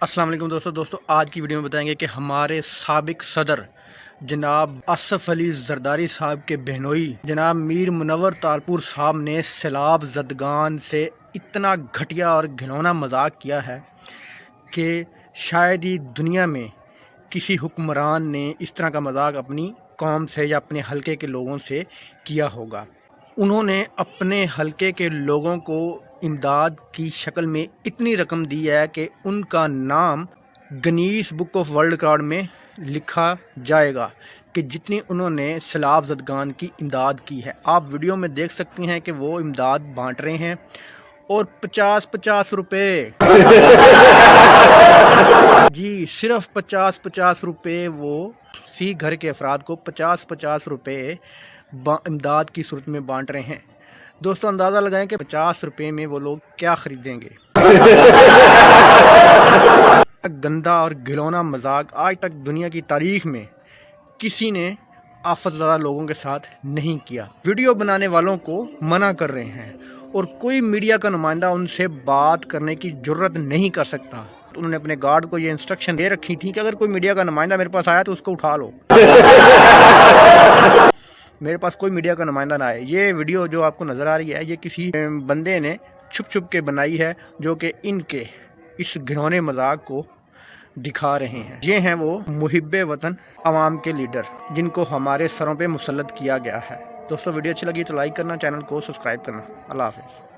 अस्सलाम वालेकुम दोस्तों आज की वीडियो में बताएंगे कि हमारे साबिक सदर जनाब असफ अली जरदारी साहब के बहनोई जनाब मीर मुनव्वर तालपुर साहब ने सैलाब ज़दगान से इतना घटिया और घिनौना मजाक किया है कि शायद ही दुनिया में किसी हुक्मरान ने इस तरह का मजाक अपनी कौम से या अपने हलके के लोगों से किया होगा। उन्होंने अपने हलके के लोगों को इमदाद की शक्ल में इतनी रकम दी है कि उनका नाम Guinness book of world record में लिखा जाएगा कि जितनी उन्होंने सैलाब ज़दगान की इमदाद की है। आप वीडियो में देख सकते हैं कि वो इमदाद बांट रहे हैं और 50-50 रुपये जी सिर्फ 50-50 रुपये वो फ़ी घर के अफराद को 50-50 रुपये इमदाद की सूरत में बांट रहे हैं। दोस्तों अंदाज़ा लगाएं कि 50 रुपये में वो लोग क्या ख़रीदेंगे। गंदा और घिनौना मजाक आज तक दुनिया की तारीख में किसी ने आफतज़दा लोगों के साथ नहीं किया। वीडियो बनाने वालों को मना कर रहे हैं और कोई मीडिया का नुमाइंदा उनसे बात करने की जुर्रत नहीं कर सकता। तो उन्होंने अपने गार्ड को ये इंस्ट्रक्शन दे रखी थी कि अगर कोई मीडिया का नुमाइंदा मेरे पास आया तो उसको उठा लो। मेरे पास कोई मीडिया का नुमाइंदा ना आए। ये वीडियो जो आपको नज़र आ रही है ये किसी बंदे ने छुप छुप के बनाई है जो कि इनके इस घिनौने मजाक को दिखा रहे हैं। ये हैं वो मुहिब्बे वतन अवाम के लीडर जिनको हमारे सरों पे मुसल्लत किया गया है। दोस्तों वीडियो अच्छी लगी तो लाइक करना, चैनल को सब्सक्राइब करना। अल्लाह हाफ़िज़।